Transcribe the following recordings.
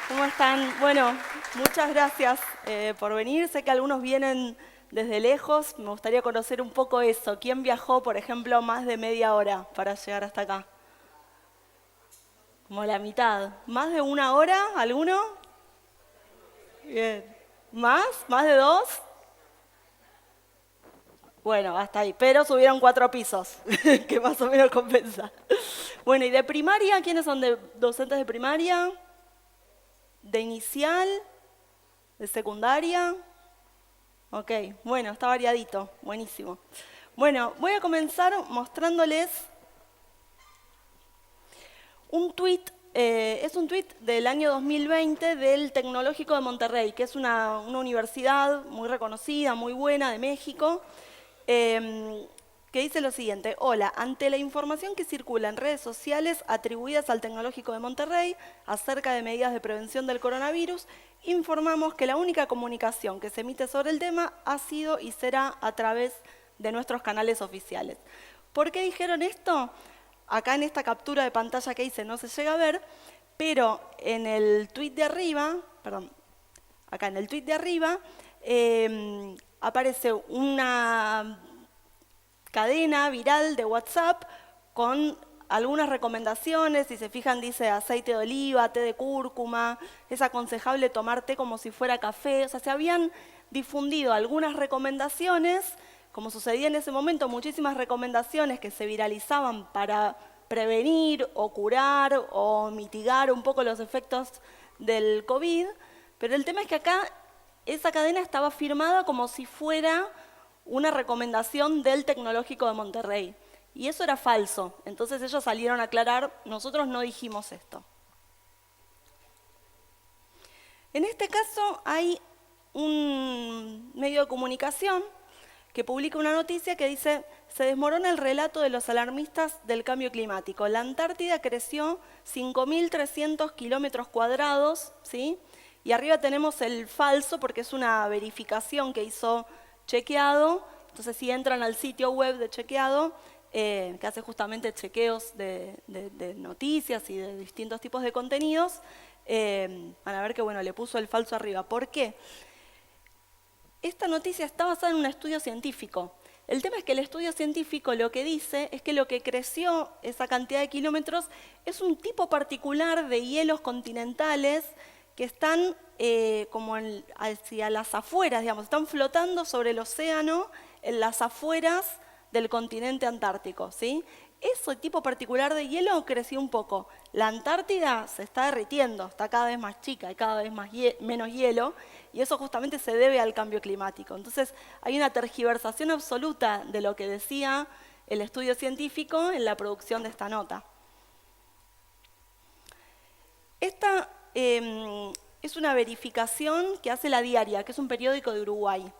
¿Cómo están? Bueno, muchas gracias por venir. Sé que algunos vienen desde lejos. Me gustaría conocer un poco eso. ¿Quién viajó, por ejemplo, más de media hora para llegar hasta acá? Como la mitad. ¿Más de una hora? ¿Alguno? Bien. ¿Más? ¿Más de dos? Bueno, hasta ahí. Pero subieron 4 pisos, que más o menos compensa. Bueno, ¿y de primaria? ¿Quiénes son docentes de primaria? ¿De inicial? ¿De secundaria? Ok, bueno, está variadito, buenísimo. Bueno, voy a comenzar mostrándoles un tuit, es un tuit del año 2020 del Tecnológico de Monterrey, que es una universidad muy reconocida, muy buena de México, que dice lo siguiente: hola, ante la información que circula en redes sociales atribuidas al Tecnológico de Monterrey acerca de medidas de prevención del coronavirus, informamos que la única comunicación que se emite sobre el tema ha sido y será a través de nuestros canales oficiales. ¿Por qué dijeron esto? Acá en esta captura de pantalla que hice no se llega a ver, pero en el tuit de arriba, perdón, acá en el tuit de arriba, aparece una cadena viral de WhatsApp con algunas recomendaciones. Si se fijan, dice aceite de oliva, té de cúrcuma, es aconsejable tomar té como si fuera café. O sea, se habían difundido algunas recomendaciones, como sucedía en ese momento, muchísimas recomendaciones que se viralizaban para prevenir o curar o mitigar un poco los efectos del COVID, pero el tema es que acá esa cadena estaba firmada como si fuera una recomendación del Tecnológico de Monterrey. Y eso era falso. Entonces ellos salieron a aclarar: nosotros no dijimos esto. En este caso hay un medio de comunicación que publica una noticia que dice: se desmorona el relato de los alarmistas del cambio climático. La Antártida creció 5.300 kilómetros cuadrados, ¿sí? Y arriba tenemos el falso, porque es una verificación que hizo Chequeado. Entonces, si entran al sitio web de Chequeado, que hace justamente chequeos de noticias y de distintos tipos de contenidos, van a ver que, bueno, le puso el falso arriba. ¿Por qué? Esta noticia está basada en un estudio científico. El tema es que el estudio científico lo que dice es que lo que creció esa cantidad de kilómetros es un tipo particular de hielos continentales que están como hacia las afueras, digamos, están flotando sobre el océano en las afueras del continente antártico, ¿sí? Ese tipo particular de hielo creció un poco. La Antártida se está derritiendo, está cada vez más chica, hay cada vez menos hielo, y eso justamente se debe al cambio climático. Entonces hay una tergiversación absoluta de lo que decía el estudio científico en la producción de esta nota. Esta es una verificación que hace La Diaria, que es un periódico de Uruguay.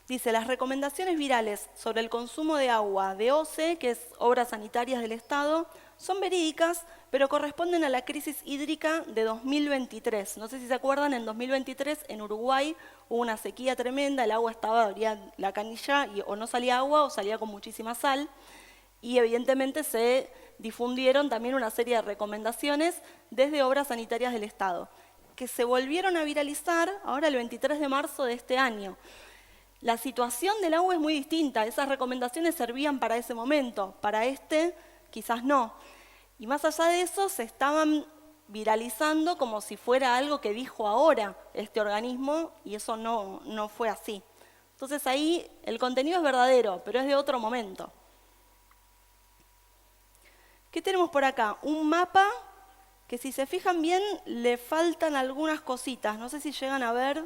Dice: las recomendaciones virales sobre el consumo de agua de OCE, que es Obras Sanitarias del Estado, son verídicas, pero corresponden a la crisis hídrica de 2023. No sé si se acuerdan, en 2023 en Uruguay hubo una sequía tremenda, el agua estaba, abría la canilla y o no salía agua o salía con muchísima sal, y evidentemente se difundieron también una serie de recomendaciones desde Obras Sanitarias del Estado, que se volvieron a viralizar ahora el 23 de marzo de este año. La situación del agua es muy distinta. Esas recomendaciones servían para ese momento, para este quizás no. Y más allá de eso, se estaban viralizando como si fuera algo que dijo ahora este organismo, y eso no fue así. Entonces ahí el contenido es verdadero, pero es de otro momento. ¿Qué tenemos por acá? Un mapa que, si se fijan bien, le faltan algunas cositas. No sé si llegan a ver.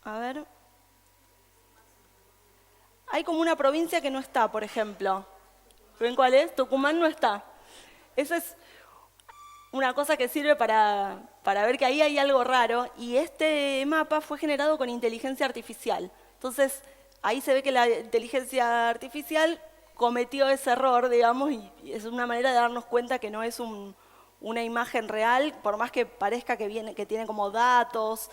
A ver. Hay como una provincia que no está, por ejemplo. ¿Ven cuál es? Tucumán no está. Esa es una cosa que sirve para ver que ahí hay algo raro. Y este mapa fue generado con inteligencia artificial. Entonces, ahí se ve que la inteligencia artificial cometió ese error, digamos, y es una manera de darnos cuenta que no es una imagen real, por más que parezca que tiene como datos,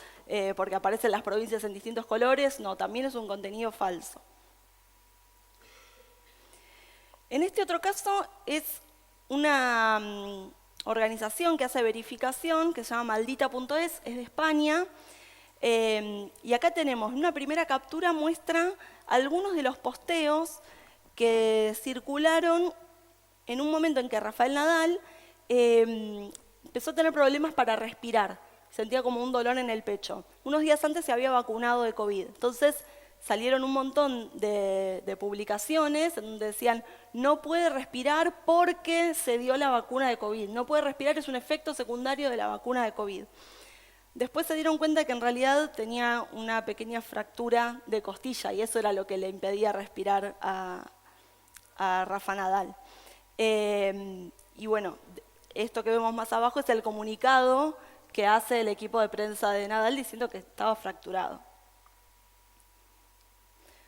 porque aparecen las provincias en distintos colores. No, también es un contenido falso. En este otro caso es una organización que hace verificación, que se llama maldita.es, es de España. Y acá tenemos, una primera captura muestra algunos de los posteos que circularon en un momento en que Rafael Nadal empezó a tener problemas para respirar. Sentía como un dolor en el pecho. Unos días antes se había vacunado de COVID. Entonces salieron un montón de publicaciones en donde decían no puede respirar porque se dio la vacuna de COVID. No puede respirar, es un efecto secundario de la vacuna de COVID. Después se dieron cuenta que en realidad tenía una pequeña fractura de costilla y eso era lo que le impedía respirar a Rafa Nadal. Y bueno, esto que vemos más abajo es el comunicado que hace el equipo de prensa de Nadal diciendo que estaba fracturado.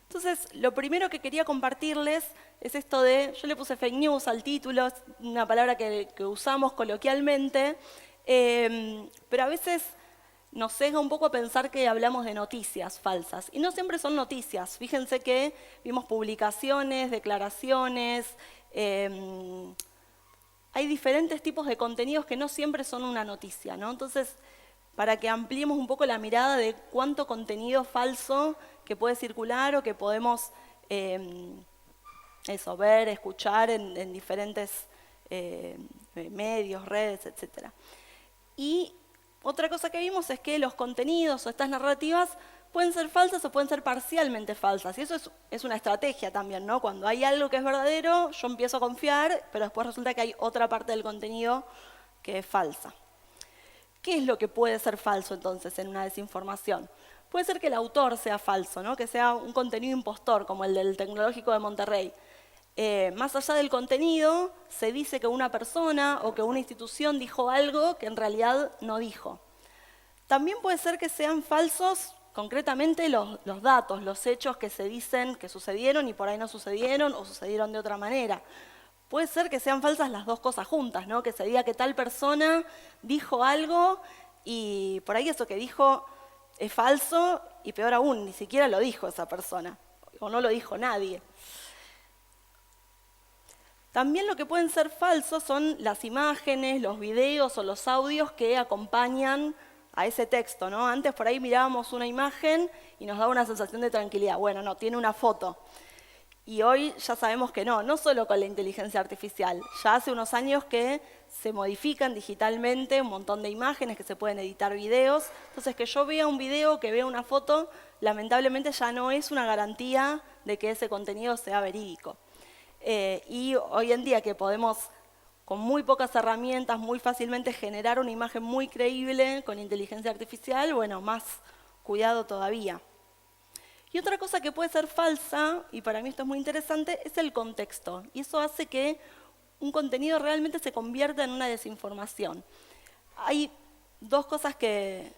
Entonces, lo primero que quería compartirles es esto de, yo le puse fake news al título, es una palabra que usamos coloquialmente, pero a veces nos sesga un poco a pensar que hablamos de noticias falsas. Y no siempre son noticias. Fíjense que vimos publicaciones, declaraciones, hay diferentes tipos de contenidos que no siempre son una noticia, ¿no? Entonces, para que ampliemos un poco la mirada de cuánto contenido falso que puede circular o que podemos ver, escuchar en diferentes medios, redes, etc. Y otra cosa que vimos es que los contenidos o estas narrativas pueden ser falsas o pueden ser parcialmente falsas. Y eso es una estrategia también, ¿no? Cuando hay algo que es verdadero, yo empiezo a confiar, pero después resulta que hay otra parte del contenido que es falsa. ¿Qué es lo que puede ser falso entonces en una desinformación? Puede ser que el autor sea falso, ¿no? Que sea un contenido impostor, como el del Tecnológico de Monterrey. Más allá del contenido, se dice que una persona o que una institución dijo algo que en realidad no dijo. También puede ser que sean falsos concretamente los datos, los hechos que se dicen que sucedieron y por ahí no sucedieron o sucedieron de otra manera. Puede ser que sean falsas las dos cosas juntas, ¿no? Que se diga que tal persona dijo algo y por ahí eso que dijo es falso y peor aún, ni siquiera lo dijo esa persona o no lo dijo nadie. También lo que pueden ser falsos son las imágenes, los videos o los audios que acompañan a ese texto, ¿no? Antes por ahí mirábamos una imagen y nos daba una sensación de tranquilidad. Bueno, no, tiene una foto. Y hoy ya sabemos que no solo con la inteligencia artificial. Ya hace unos años que se modifican digitalmente un montón de imágenes, que se pueden editar videos. Entonces, que yo vea un video, que vea una foto, lamentablemente ya no es una garantía de que ese contenido sea verídico. Y hoy en día que podemos, con muy pocas herramientas, muy fácilmente generar una imagen muy creíble con inteligencia artificial, bueno, más cuidado todavía. Y otra cosa que puede ser falsa, y para mí esto es muy interesante, es el contexto. Y eso hace que un contenido realmente se convierta en una desinformación. Hay dos cosas que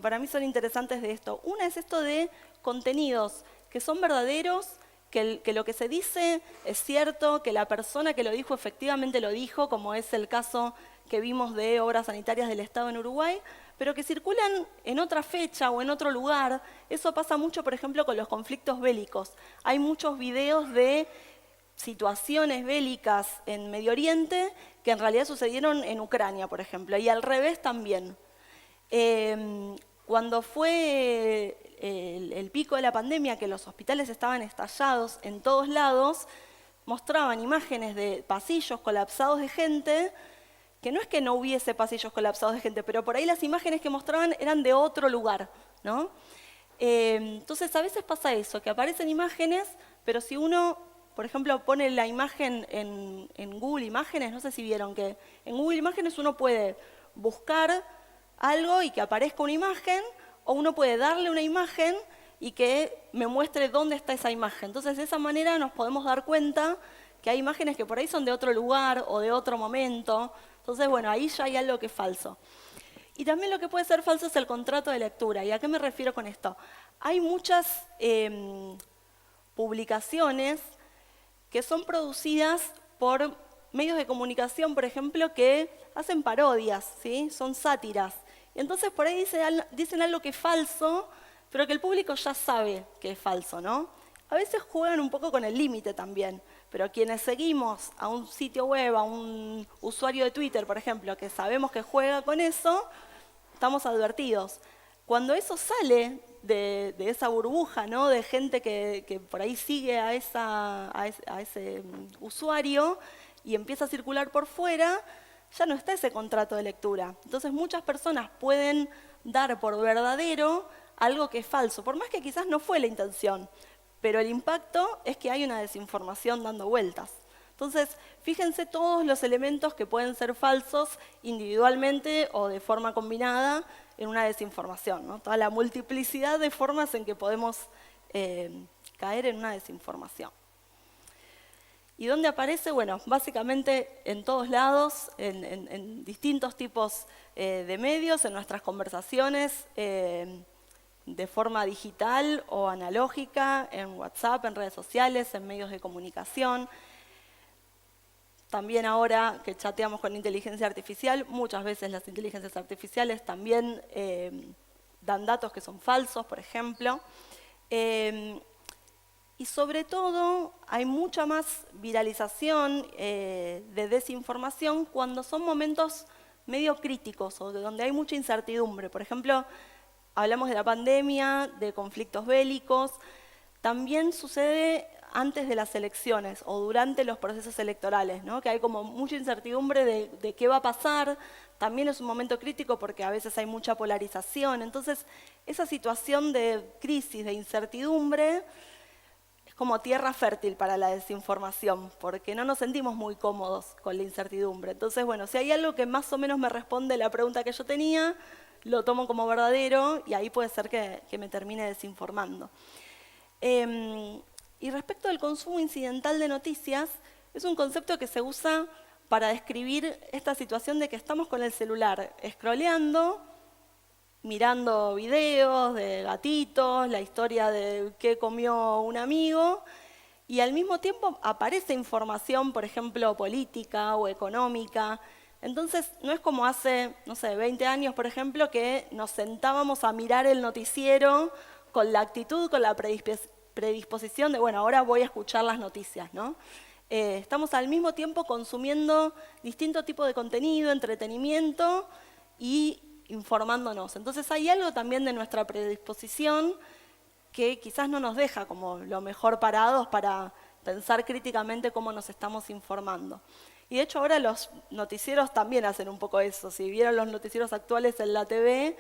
para mí son interesantes de esto. Una es esto de contenidos que son verdaderos, que lo que se dice es cierto, que la persona que lo dijo efectivamente lo dijo, como es el caso que vimos de Obras Sanitarias del Estado en Uruguay, pero que circulan en otra fecha o en otro lugar. Eso pasa mucho, por ejemplo, con los conflictos bélicos. Hay muchos videos de situaciones bélicas en Medio Oriente que en realidad sucedieron en Ucrania, por ejemplo, y al revés también. Cuando fue el pico de la pandemia, que los hospitales estaban estallados en todos lados, mostraban imágenes de pasillos colapsados de gente, que no es que no hubiese pasillos colapsados de gente, pero por ahí las imágenes que mostraban eran de otro lugar, ¿no? Entonces a veces pasa eso, que aparecen imágenes, pero si uno, por ejemplo, pone la imagen en Google Imágenes, no sé si vieron que en Google Imágenes uno puede buscar algo y que aparezca una imagen, o uno puede darle una imagen y que me muestre dónde está esa imagen. Entonces, de esa manera nos podemos dar cuenta que hay imágenes que por ahí son de otro lugar o de otro momento. Entonces, bueno, ahí ya hay algo que es falso. Y también lo que puede ser falso es el contrato de lectura. ¿Y a qué me refiero con esto? Hay muchas publicaciones que son producidas por medios de comunicación, por ejemplo, que hacen parodias, ¿sí? Son sátiras. Y entonces por ahí dicen algo que es falso, pero que el público ya sabe que es falso, ¿no? A veces juegan un poco con el límite también, Pero quienes seguimos a un sitio web, a un usuario de Twitter, por ejemplo, que sabemos que juega con eso, estamos advertidos. Cuando eso sale de esa burbuja, ¿no?, de gente que por ahí sigue a ese usuario y empieza a circular por fuera, ya no está ese contrato de lectura. Entonces muchas personas pueden dar por verdadero algo que es falso, por más que quizás no fue la intención, pero el impacto es que hay una desinformación dando vueltas. Entonces, fíjense todos los elementos que pueden ser falsos individualmente o de forma combinada en una desinformación, ¿no? Toda la multiplicidad de formas en que podemos caer en una desinformación. ¿Y dónde aparece? Bueno, básicamente en todos lados, en distintos tipos de medios, en nuestras conversaciones, de forma digital o analógica, en WhatsApp, en redes sociales, en medios de comunicación. También ahora que chateamos con inteligencia artificial, muchas veces las inteligencias artificiales también dan datos que son falsos, por ejemplo. Y sobre todo, hay mucha más viralización de desinformación cuando son momentos medio críticos o donde hay mucha incertidumbre. Por ejemplo, hablamos de la pandemia, de conflictos bélicos. También sucede antes de las elecciones o durante los procesos electorales, ¿no?, que hay como mucha incertidumbre de qué va a pasar. También es un momento crítico porque a veces hay mucha polarización. Entonces, esa situación de crisis, de incertidumbre, es como tierra fértil para la desinformación, porque no nos sentimos muy cómodos con la incertidumbre. Entonces, bueno, si hay algo que más o menos me responde la pregunta que yo tenía, lo tomo como verdadero y ahí puede ser que me termine desinformando. Y respecto al consumo incidental de noticias, es un concepto que se usa para describir esta situación de que estamos con el celular scrolleando, mirando videos de gatitos, la historia de qué comió un amigo, y al mismo tiempo aparece información, por ejemplo, política o económica. Entonces, no es como hace, no sé, 20 años, por ejemplo, que nos sentábamos a mirar el noticiero con la actitud, con la predisposición de, bueno, ahora voy a escuchar las noticias, ¿no? Estamos al mismo tiempo consumiendo distinto tipo de contenido, entretenimiento y informándonos. Entonces hay algo también de nuestra predisposición que quizás no nos deja como lo mejor parados para pensar críticamente cómo nos estamos informando. Y de hecho ahora los noticieros también hacen un poco eso. Si vieron los noticieros actuales en la TV,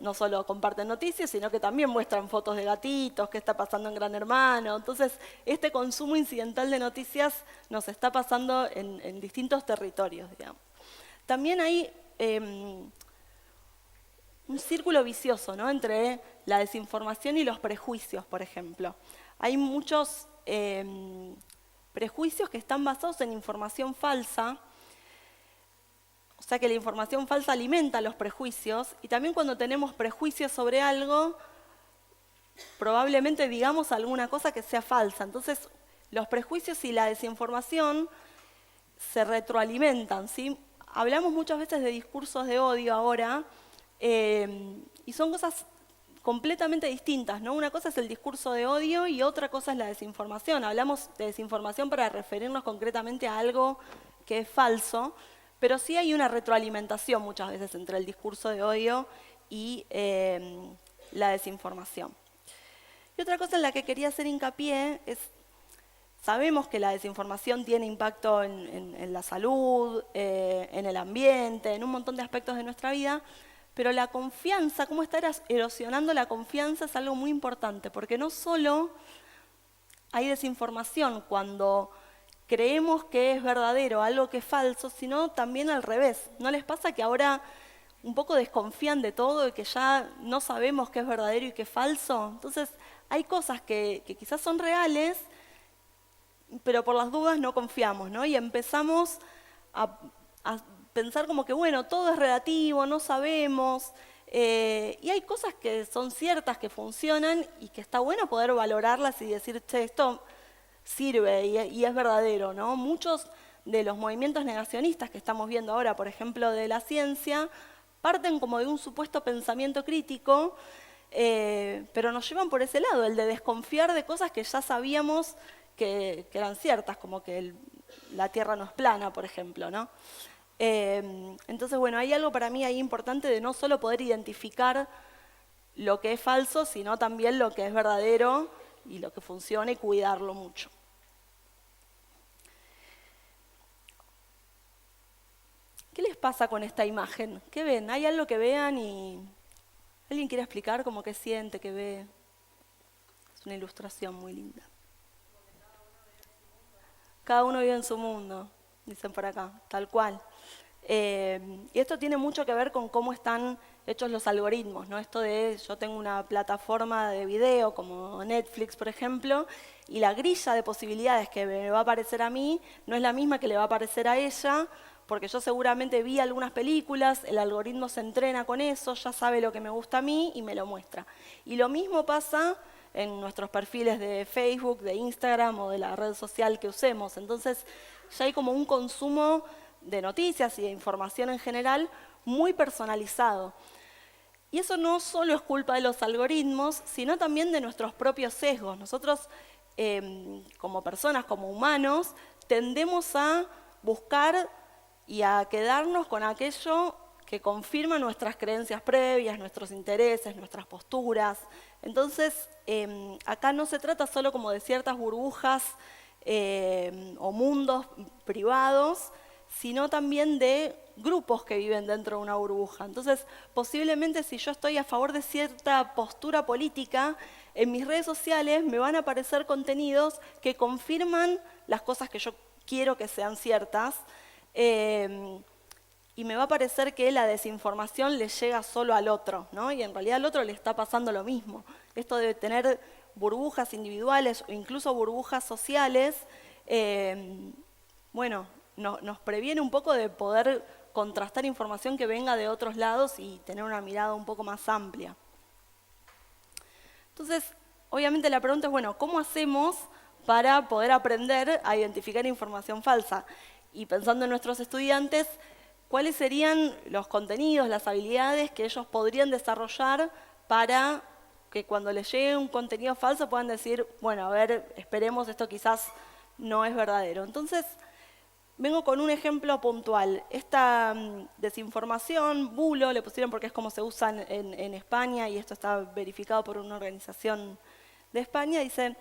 no solo comparten noticias, sino que también muestran fotos de gatitos, qué está pasando en Gran Hermano. Entonces, este consumo incidental de noticias nos está pasando en distintos territorios, digamos. También hay un círculo vicioso, ¿no?, entre la desinformación y los prejuicios, por ejemplo. Hay muchos prejuicios que están basados en información falsa. O sea que la información falsa alimenta los prejuicios, y también cuando tenemos prejuicios sobre algo, probablemente digamos alguna cosa que sea falsa. Entonces, los prejuicios y la desinformación se retroalimentan, ¿sí? Hablamos muchas veces de discursos de odio ahora, y son cosas completamente distintas, ¿no? Una cosa es el discurso de odio y otra cosa es la desinformación. Hablamos de desinformación para referirnos concretamente a algo que es falso, pero sí hay una retroalimentación muchas veces entre el discurso de odio y la desinformación. Y otra cosa en la que quería hacer hincapié es, sabemos que la desinformación tiene impacto en la salud, en el ambiente, en un montón de aspectos de nuestra vida, pero la confianza, cómo está erosionando la confianza es algo muy importante, porque no solo hay desinformación cuando creemos que es verdadero algo que es falso, sino también al revés. ¿No les pasa que ahora un poco desconfían de todo y que ya no sabemos qué es verdadero y qué es falso? Entonces, hay cosas que quizás son reales, pero por las dudas no confiamos, ¿no? Y empezamos a pensar como que, bueno, todo es relativo, no sabemos, y hay cosas que son ciertas, que funcionan y que está bueno poder valorarlas y decir, che, esto sirve y es verdadero, ¿no? Muchos de los movimientos negacionistas que estamos viendo ahora, por ejemplo, de la ciencia, parten como de un supuesto pensamiento crítico, pero nos llevan por ese lado, el de desconfiar de cosas que ya sabíamos que eran ciertas, como que la Tierra no es plana, por ejemplo, ¿no? Entonces, bueno, hay algo para mí ahí importante de no solo poder identificar lo que es falso, sino también lo que es verdadero y lo que funciona y cuidarlo mucho. ¿Qué les pasa con esta imagen? ¿Qué ven? ¿Hay algo que vean y alguien quiere explicar cómo que siente, que ve? Es una ilustración muy linda. Cada uno vive en su mundo, dicen por acá, tal cual. Y esto tiene mucho que ver con cómo están hechos los algoritmos, ¿no? Esto de, yo tengo una plataforma de video como Netflix, por ejemplo, y la grilla de posibilidades que me va a aparecer a mí no es la misma que le va a aparecer a ella, porque yo seguramente vi algunas películas, el algoritmo se entrena con eso, ya sabe lo que me gusta a mí y me lo muestra. Y lo mismo pasa en nuestros perfiles de Facebook, de Instagram o de la red social que usemos. Entonces ya hay como un consumo de noticias y de información en general muy personalizado. Y eso no solo es culpa de los algoritmos, sino también de nuestros propios sesgos. Nosotros, como personas, como humanos, tendemos a buscar y a quedarnos con aquello que confirma nuestras creencias previas, nuestros intereses, nuestras posturas. Entonces, acá no se trata solo como de ciertas burbujas o mundos privados, sino también de grupos que viven dentro de una burbuja. Entonces, posiblemente si yo estoy a favor de cierta postura política, en mis redes sociales me van a aparecer contenidos que confirman las cosas que yo quiero que sean ciertas, y me va a parecer que la desinformación le llega solo al otro, ¿no? Y en realidad al otro le está pasando lo mismo. Esto de tener burbujas individuales o incluso burbujas sociales, bueno, nos previene un poco de poder contrastar información que venga de otros lados y tener una mirada un poco más amplia. Entonces, obviamente la pregunta es, bueno, ¿cómo hacemos para poder aprender a identificar información falsa? Y pensando en nuestros estudiantes, ¿cuáles serían los contenidos, las habilidades que ellos podrían desarrollar para que cuando les llegue un contenido falso puedan decir, bueno, a ver, esperemos, esto quizás no es verdadero? Entonces, vengo con un ejemplo puntual. Esta desinformación, bulo, le pusieron porque es como se usa en España y esto está verificado por una organización de España, dice...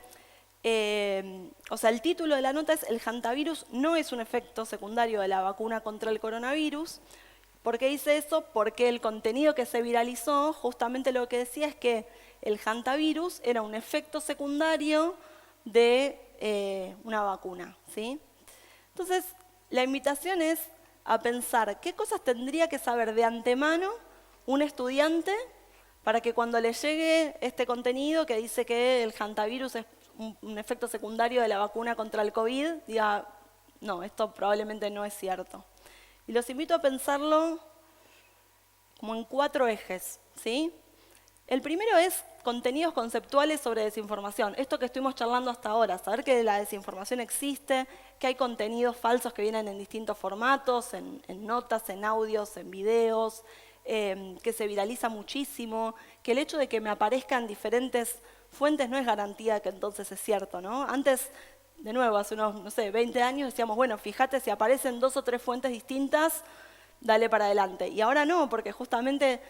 o sea, el título de la nota es «El hantavirus no es un efecto secundario de la vacuna contra el coronavirus». ¿Por qué dice eso? Porque el contenido que se viralizó justamente lo que decía es que el hantavirus era un efecto secundario de una vacuna, ¿sí? Entonces, la invitación es a pensar qué cosas tendría que saber de antemano un estudiante para que cuando le llegue este contenido que dice que el hantavirus es un efecto secundario de la vacuna contra el COVID, diga, no, esto probablemente no es cierto. Y los invito a pensarlo como en 4 ejes, ¿sí? El primero es contenidos conceptuales sobre desinformación. Esto que estuvimos charlando hasta ahora, saber que la desinformación existe, que hay contenidos falsos que vienen en distintos formatos, en notas, en audios, en videos, que se viraliza muchísimo, que el hecho de que me aparezcan diferentes fuentes no es garantía que entonces es cierto, ¿no? Antes, de nuevo, hace unos, no sé, 20 años decíamos, bueno, fíjate, si aparecen 2 o 3 fuentes distintas, dale para adelante. Y ahora no, porque justamente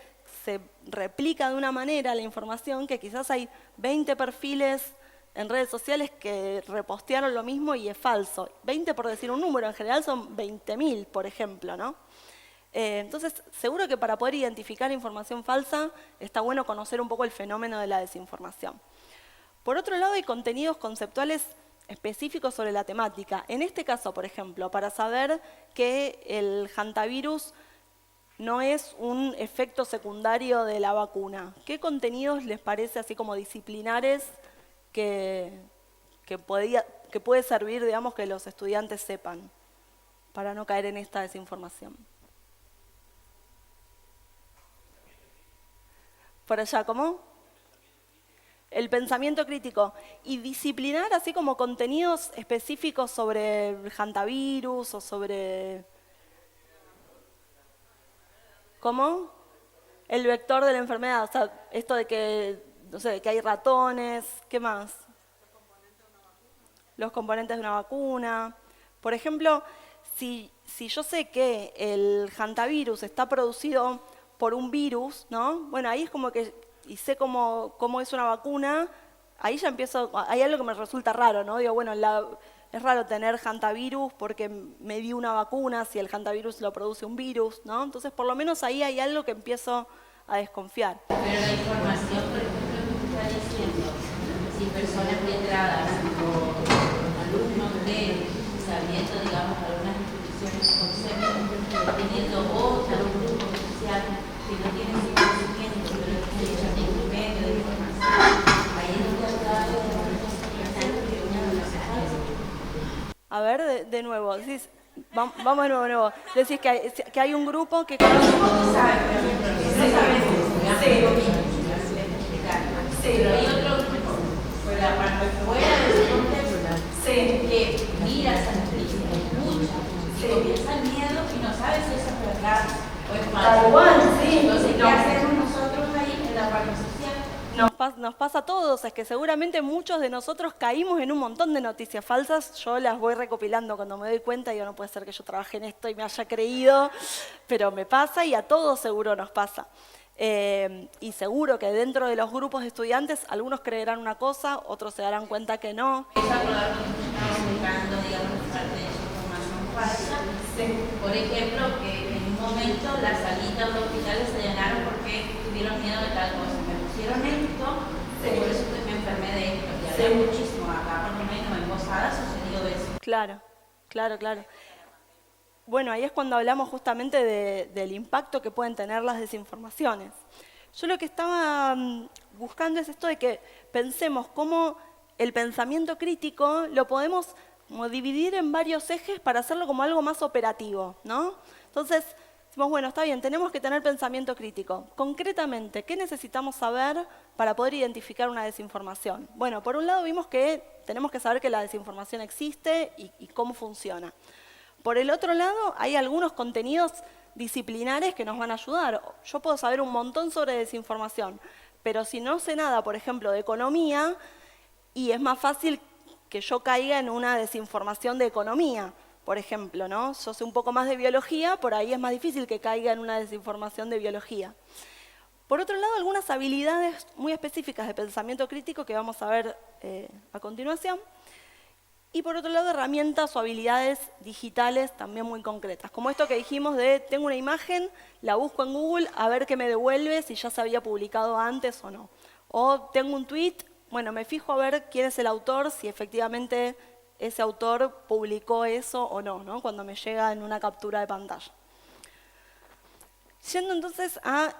se replica de una manera la información que quizás hay 20 perfiles en redes sociales que repostearon lo mismo y es falso. 20 por decir un número, en general son 20.000, por ejemplo, ¿no? Entonces, seguro que para poder identificar información falsa está bueno conocer un poco el fenómeno de la desinformación. Por otro lado, hay contenidos conceptuales específicos sobre la temática. En este caso, por ejemplo, para saber que el hantavirus no es un efecto secundario de la vacuna, ¿qué contenidos les parece así como disciplinares que puede servir, digamos, que los estudiantes sepan para no caer en esta desinformación? Por allá, ¿cómo? El pensamiento crítico. Y disciplinar así como contenidos específicos sobre el hantavirus o sobre... ¿Cómo? El vector de la enfermedad. O sea, esto de que, no sé, de que hay ratones. ¿Qué más? los componentes de una vacuna. Por ejemplo, si yo sé que el hantavirus está producido por un virus, ¿no? Bueno, ahí es como que, y sé cómo es una vacuna, ahí ya empiezo, hay algo que me resulta raro, ¿no? Digo, bueno, es raro tener hantavirus porque me dio una vacuna si el hantavirus lo produce un virus, ¿no? Entonces, por lo menos ahí hay algo que empiezo a desconfiar. Pero la información, por ejemplo, que está diciendo, si personas letradas o alumnos sabiendo, digamos, algunas instituciones o conceptos, teniendo otro grupo social que no tiene su conocimiento, pero tiene un medio de información, ahí es donde acá A ver, de nuevo, decís, vamos de nuevo. Decís que hay un grupo que conoce... Pero hay otro grupo, fuera de ese contexto, que mira esa noticia, escucha, y comienza el miedo y no sabe si eso es verdad o es falso. Entonces, ¿qué hacemos nosotros ahí en la parte social? Nos pasa a todos, es que seguramente muchos de nosotros caímos en un montón de noticias falsas. Yo las voy recopilando cuando me doy cuenta, digo, no puede ser que yo trabaje en esto y me haya creído, pero me pasa y a todos seguro nos pasa. Y seguro que dentro de los grupos de estudiantes algunos creerán una cosa, otros se darán cuenta que no. Es acordar que estamos buscando, digamos, parte de esa información falsa. Por ejemplo, que en un momento las salitas de los hospitales se llenaron porque tuvieron miedo de tal cosa. Me pusieron esto, por eso me enfermé de esto. Y había muchísimo, acá por lo menos en Posada sucedió eso. Claro. Bueno, ahí es cuando hablamos justamente del impacto que pueden tener las desinformaciones. Yo lo que estaba buscando es esto de que pensemos cómo el pensamiento crítico lo podemos como dividir en varios ejes para hacerlo como algo más operativo, ¿no? Entonces, decimos, bueno, está bien, tenemos que tener pensamiento crítico. Concretamente, ¿qué necesitamos saber para poder identificar una desinformación? Bueno, por un lado vimos que tenemos que saber que la desinformación existe y cómo funciona. Por el otro lado, hay algunos contenidos disciplinares que nos van a ayudar. Yo puedo saber un montón sobre desinformación, pero si no sé nada, por ejemplo, de economía, y es más fácil que yo caiga en una desinformación de economía, por ejemplo, ¿no? Yo sé un poco más de biología, por ahí es más difícil que caiga en una desinformación de biología. Por otro lado, algunas habilidades muy específicas de pensamiento crítico que vamos a ver a continuación. Y por otro lado, herramientas o habilidades digitales también muy concretas, como esto que dijimos de tengo una imagen, la busco en Google a ver qué me devuelve, si ya se había publicado antes o no. O tengo un tweet, bueno, me fijo a ver quién es el autor, si efectivamente ese autor publicó eso o no, ¿no? Cuando me llega en una captura de pantalla. Yendo entonces a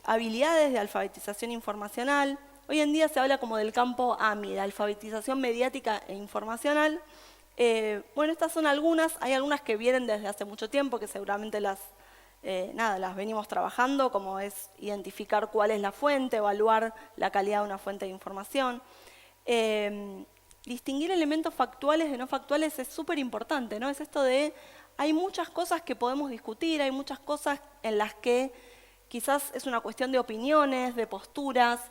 habilidades de alfabetización informacional, hoy en día se habla como del campo AMI, de alfabetización mediática e informacional. Bueno, estas son algunas, hay algunas que vienen desde hace mucho tiempo, que seguramente las venimos trabajando, como es identificar cuál es la fuente, evaluar la calidad de una fuente de información. Distinguir elementos factuales de no factuales es súper importante, ¿no? Es esto de, hay muchas cosas que podemos discutir, hay muchas cosas en las que quizás es una cuestión de opiniones, de posturas,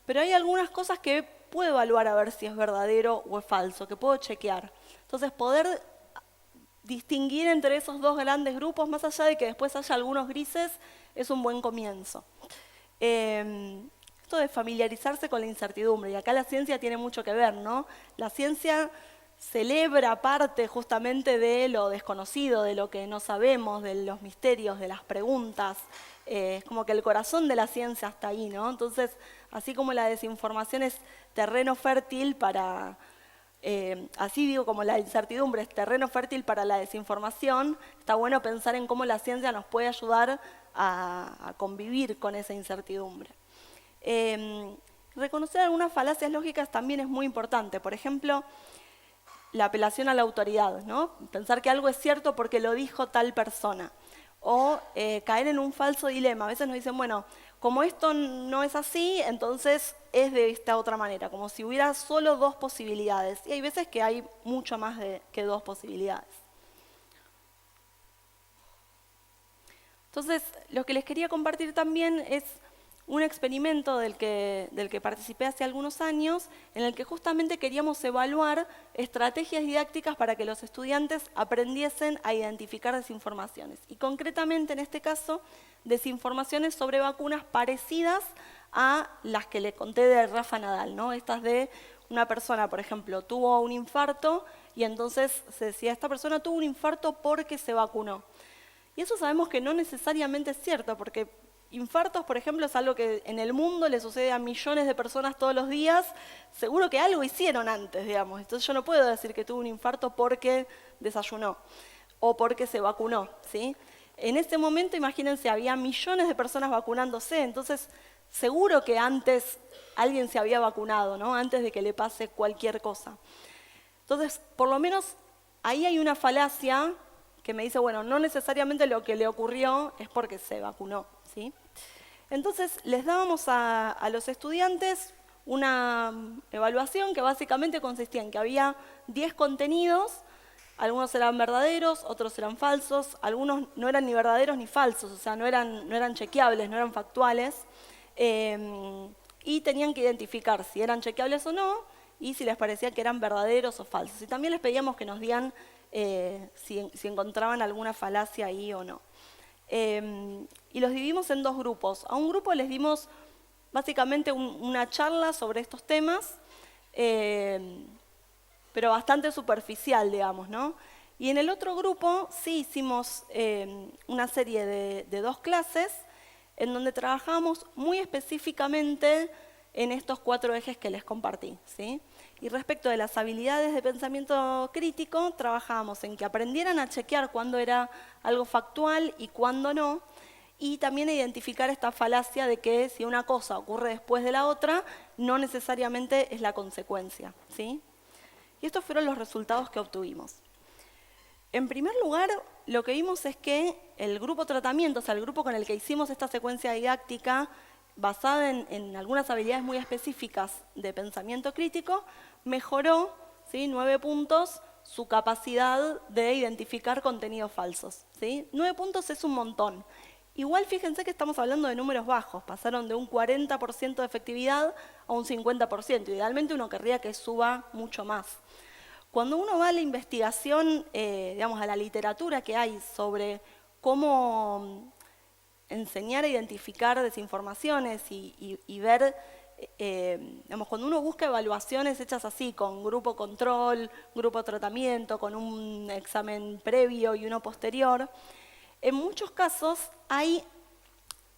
pero hay algunas cosas que puedo evaluar a ver si es verdadero o es falso, que puedo chequear. Entonces, poder distinguir entre esos dos grandes grupos, más allá de que después haya algunos grises, es un buen comienzo. Esto de familiarizarse con la incertidumbre, y acá la ciencia tiene mucho que ver, ¿no? La ciencia celebra parte justamente de lo desconocido, de lo que no sabemos, de los misterios, de las preguntas. Es como que el corazón de la ciencia está ahí, ¿no? Entonces, así como la desinformación es terreno fértil para, así digo, como la incertidumbre es terreno fértil para la desinformación, está bueno pensar en cómo la ciencia nos puede ayudar a convivir con esa incertidumbre. Reconocer algunas falacias lógicas también es muy importante. Por ejemplo, la apelación a la autoridad, ¿no? Pensar que algo es cierto porque lo dijo tal persona. O caer en un falso dilema. A veces nos dicen, bueno, como esto no es así, entonces es de esta otra manera, como si hubiera solo dos posibilidades. Y hay veces que hay mucho más que dos posibilidades. Entonces, lo que les quería compartir también es un experimento del que participé hace algunos años, en el que justamente queríamos evaluar estrategias didácticas para que los estudiantes aprendiesen a identificar desinformaciones. Y concretamente, en este caso, desinformaciones sobre vacunas parecidas a las que le conté de Rafa Nadal, ¿no? Estas de una persona, por ejemplo, tuvo un infarto y entonces se decía, esta persona tuvo un infarto porque se vacunó. Y eso sabemos que no necesariamente es cierto, porque infartos, por ejemplo, es algo que en el mundo le sucede a millones de personas todos los días. Seguro que algo hicieron antes, digamos. Entonces yo no puedo decir que tuvo un infarto porque desayunó o porque se vacunó, ¿sí? En ese momento, imagínense, había millones de personas vacunándose, entonces seguro que antes alguien se había vacunado, ¿no? Antes de que le pase cualquier cosa. Entonces, por lo menos ahí hay una falacia que me dice, bueno, no necesariamente lo que le ocurrió es porque se vacunó, ¿sí? Entonces, les dábamos a los estudiantes una evaluación que básicamente consistía en que había 10 contenidos, algunos eran verdaderos, otros eran falsos, algunos no eran ni verdaderos ni falsos, o sea, no eran chequeables, no eran factuales, y tenían que identificar si eran chequeables o no, y si les parecía que eran verdaderos o falsos. Y también les pedíamos que nos digan si encontraban alguna falacia ahí o no. Y los dividimos en 2 grupos. A un grupo les dimos básicamente una charla sobre estos temas, pero bastante superficial, digamos, ¿no? Y en el otro grupo sí hicimos una serie de 2 clases en donde trabajamos muy específicamente en estos 4 ejes que les compartí, ¿sí? Y respecto de las habilidades de pensamiento crítico, trabajábamos en que aprendieran a chequear cuándo era algo factual y cuándo no, y también a identificar esta falacia de que si una cosa ocurre después de la otra, no necesariamente es la consecuencia, ¿sí? Y estos fueron los resultados que obtuvimos. En primer lugar, lo que vimos es que el grupo tratamiento, o sea, el grupo con el que hicimos esta secuencia didáctica, basada en algunas habilidades muy específicas de pensamiento crítico, mejoró, ¿sí? 9 puntos su capacidad de identificar contenidos falsos, ¿sí? 9 puntos es un montón. Igual fíjense que estamos hablando de números bajos, pasaron de un 40% de efectividad a un 50%. Idealmente uno querría que suba mucho más. Cuando uno va a la investigación, digamos, a la literatura que hay sobre cómo enseñar a identificar desinformaciones y ver, digamos, cuando uno busca evaluaciones hechas así, con grupo control, grupo tratamiento, con un examen previo y uno posterior, en muchos casos hay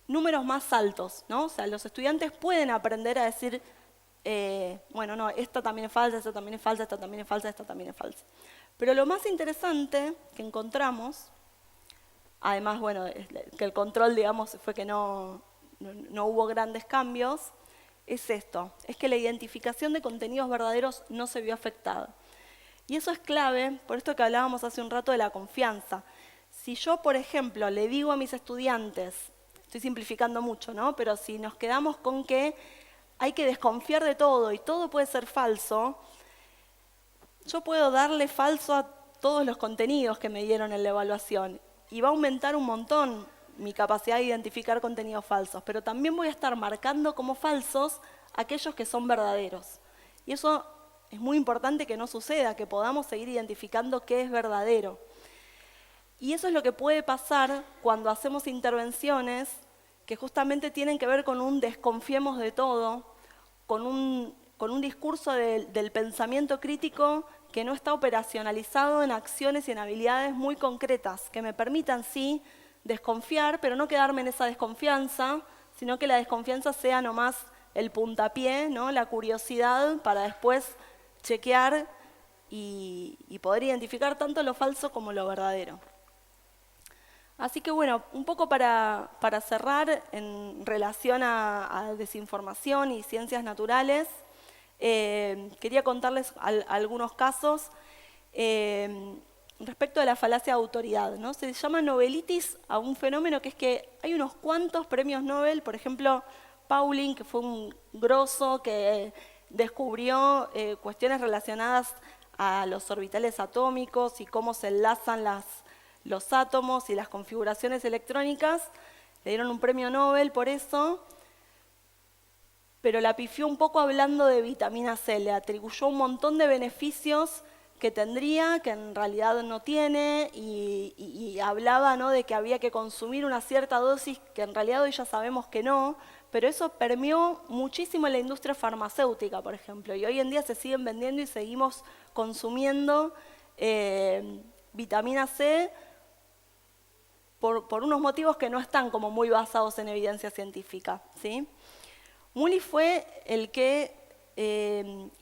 números más altos, ¿no? O sea, los estudiantes pueden aprender a decir, bueno, no, esta también es falsa, esta también es falsa, esta también es falsa, esta también es falsa. Pero lo más interesante que encontramos, además, bueno, que el control, digamos, fue que no hubo grandes cambios, es esto, es que la identificación de contenidos verdaderos no se vio afectada. Y eso es clave, por esto que hablábamos hace un rato de la confianza. Si yo, por ejemplo, le digo a mis estudiantes, estoy simplificando mucho, ¿no? Pero si nos quedamos con que hay que desconfiar de todo y todo puede ser falso, yo puedo darle falso a todos los contenidos que me dieron en la evaluación y va a aumentar un montón mi capacidad de identificar contenidos falsos, pero también voy a estar marcando como falsos aquellos que son verdaderos. Y eso es muy importante que no suceda, que podamos seguir identificando qué es verdadero. Y eso es lo que puede pasar cuando hacemos intervenciones que justamente tienen que ver con un desconfiemos de todo, con un discurso del pensamiento crítico que no está operacionalizado en acciones y en habilidades muy concretas, que me permitan, sí, desconfiar, pero no quedarme en esa desconfianza, sino que la desconfianza sea nomás el puntapié, ¿no? La curiosidad para después chequear y poder identificar tanto lo falso como lo verdadero. Así que bueno, un poco para cerrar en relación a desinformación y ciencias naturales, quería contarles algunos casos respecto de la falacia de autoridad, ¿no? Se llama novelitis a un fenómeno que es que hay unos cuantos premios Nobel, por ejemplo, Pauling, que fue un grosso que descubrió cuestiones relacionadas a los orbitales atómicos y cómo se enlazan los átomos y las configuraciones electrónicas, le dieron un premio Nobel por eso, pero la pifió un poco hablando de vitamina C, le atribuyó un montón de beneficios que tendría, que en realidad no tiene, y hablaba, ¿no?, de que había que consumir una cierta dosis, que en realidad hoy ya sabemos que no, pero eso permeó muchísimo en la industria farmacéutica, por ejemplo, y hoy en día se siguen vendiendo y seguimos consumiendo vitamina C por unos motivos que no están como muy basados en evidencia científica, ¿sí? Mully fue el que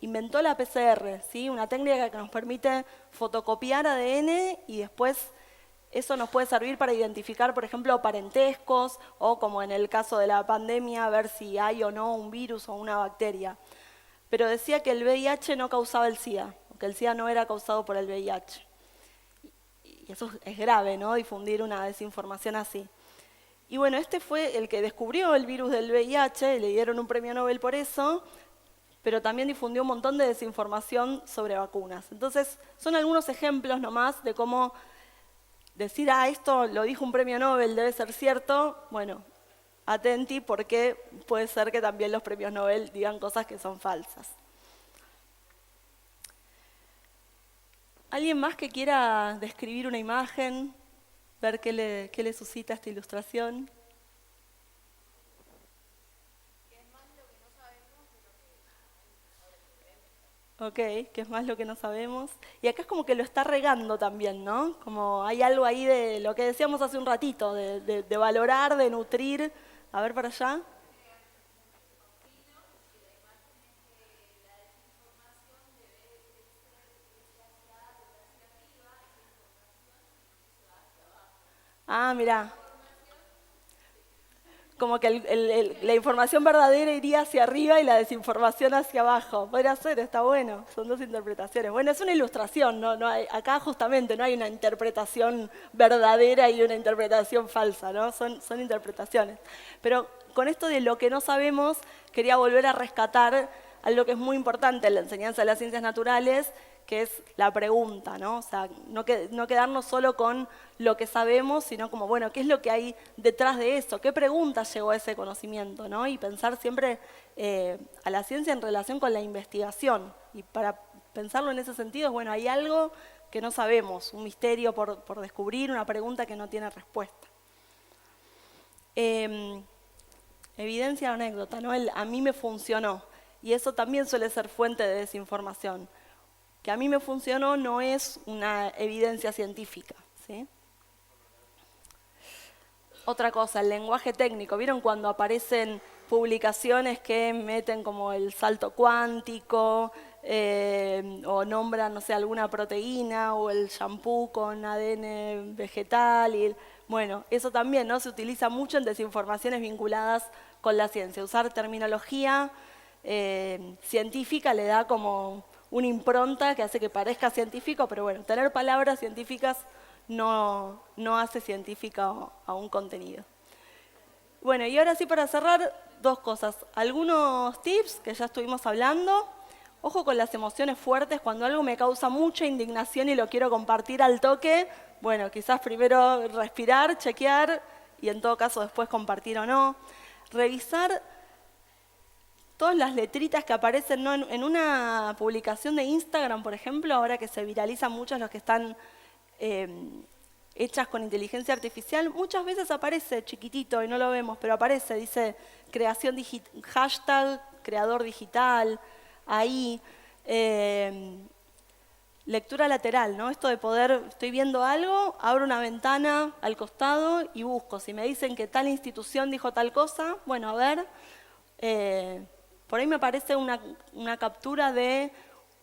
inventó la PCR, ¿sí? Una técnica que nos permite fotocopiar ADN y después eso nos puede servir para identificar, por ejemplo, parentescos o, como en el caso de la pandemia, ver si hay o no un virus o una bacteria. Pero decía que el VIH no causaba el SIDA, que el SIDA no era causado por el VIH. Y eso es grave, ¿no?, difundir una desinformación así. Y bueno, este fue el que descubrió el virus del VIH, le dieron un premio Nobel por eso, pero también difundió un montón de desinformación sobre vacunas. Entonces, son algunos ejemplos nomás de cómo decir, esto lo dijo un premio Nobel, debe ser cierto. Bueno, atenti, porque puede ser que también los premios Nobel digan cosas que son falsas. ¿Alguien más que quiera describir una imagen? Ver qué le suscita esta ilustración. Ok, que es más lo que no sabemos. Y acá es como que lo está regando también, ¿no? Como hay algo ahí de lo que decíamos hace un ratito, de valorar, de nutrir. A ver para allá. Mirá. Como que la información verdadera iría hacia arriba y la desinformación hacia abajo. Podría ser, está bueno, son dos interpretaciones. Bueno, es una ilustración, no hay, acá justamente no hay una interpretación verdadera y una interpretación falsa, ¿no? Son interpretaciones. Pero con esto de lo que no sabemos, quería volver a rescatar algo que es muy importante en la enseñanza de las ciencias naturales, que es la pregunta, ¿no? O sea, no quedarnos solo con lo que sabemos, sino como, bueno, ¿qué es lo que hay detrás de eso? ¿Qué pregunta llegó a ese conocimiento, ¿no? Y pensar siempre a la ciencia en relación con la investigación. Y para pensarlo en ese sentido, bueno, hay algo que no sabemos, un misterio por descubrir, una pregunta que no tiene respuesta. Evidencia o anécdota, ¿no? A mí me funcionó. Y eso también suele ser fuente de desinformación. Que a mí me funcionó no es una evidencia científica, ¿sí? Otra cosa, el lenguaje técnico. ¿Vieron cuando aparecen publicaciones que meten como el salto cuántico o nombran, no sé, alguna proteína o el shampoo con ADN vegetal? Bueno, eso también, ¿no?, se utiliza mucho en desinformaciones vinculadas con la ciencia. Usar terminología científica le da como una impronta que hace que parezca científico, pero bueno, tener palabras científicas no hace científica a un contenido. Bueno, y ahora sí, para cerrar, dos cosas. Algunos tips que ya estuvimos hablando. Ojo con las emociones fuertes. Cuando algo me causa mucha indignación y lo quiero compartir al toque, bueno, quizás primero respirar, chequear y en todo caso después compartir o no. Revisar todas las letritas que aparecen, ¿no?, en una publicación de Instagram, por ejemplo, ahora que se viralizan muchos los que están hechas con inteligencia artificial, muchas veces aparece chiquitito y no lo vemos, pero aparece, dice creación hashtag creador digital, ahí. Lectura lateral, ¿no? Esto de poder, estoy viendo algo, abro una ventana al costado y busco. Si me dicen que tal institución dijo tal cosa, bueno, a ver, por ahí me aparece una captura de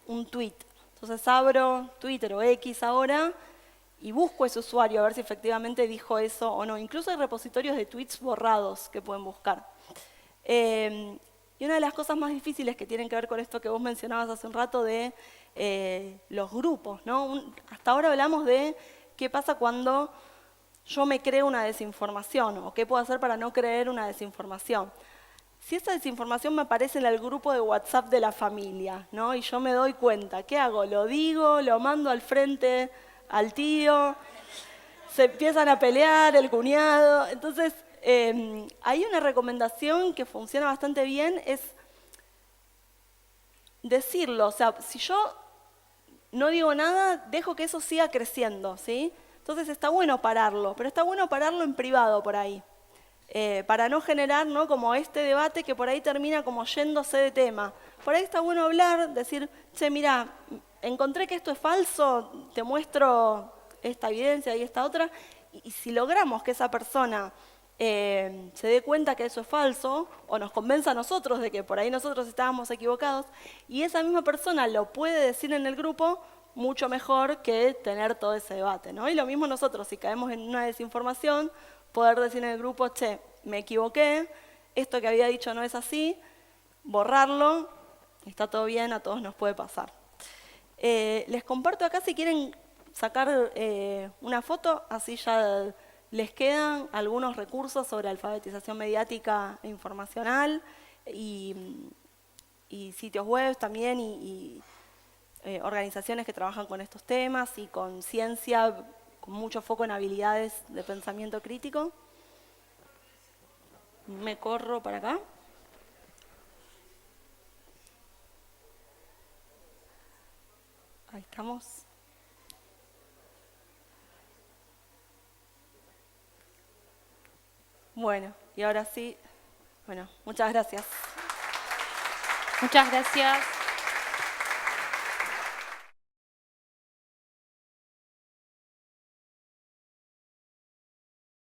un tweet. Entonces abro Twitter o X ahora y busco ese usuario a ver si efectivamente dijo eso o no. Incluso hay repositorios de tweets borrados que pueden buscar. Y una de las cosas más difíciles que tienen que ver con esto que vos mencionabas hace un rato de los grupos, ¿no? Hasta ahora hablamos de qué pasa cuando yo me creo una desinformación o qué puedo hacer para no creer una desinformación. Si esa desinformación me aparece en el grupo de WhatsApp de la familia, ¿no?, y yo me doy cuenta, ¿qué hago? ¿Lo digo? ¿Lo mando al frente al tío? Se empiezan a pelear, el cuñado. Entonces, hay una recomendación que funciona bastante bien, es decirlo. O sea, si yo no digo nada, dejo que eso siga creciendo, ¿sí? Entonces está bueno pararlo, pero está bueno pararlo en privado por ahí. Para no generar, ¿no?, como este debate que por ahí termina como yéndose de tema. Por ahí está bueno hablar, decir, che, mira, encontré que esto es falso, te muestro esta evidencia y esta otra, y si logramos que esa persona se dé cuenta que eso es falso, o nos convenza a nosotros de que por ahí nosotros estábamos equivocados, y esa misma persona lo puede decir en el grupo, mucho mejor que tener todo ese debate, ¿no? Y lo mismo nosotros, si caemos en una desinformación, poder decir en el grupo, che, me equivoqué, esto que había dicho no es así, borrarlo, está todo bien, a todos nos puede pasar. Les comparto acá si quieren sacar una foto, así ya les quedan algunos recursos sobre alfabetización mediática e informacional y sitios web también y organizaciones que trabajan con estos temas y con ciencia, con mucho foco en habilidades de pensamiento crítico. Me corro para acá. Ahí estamos. Bueno, y ahora sí, bueno, muchas gracias. Muchas gracias.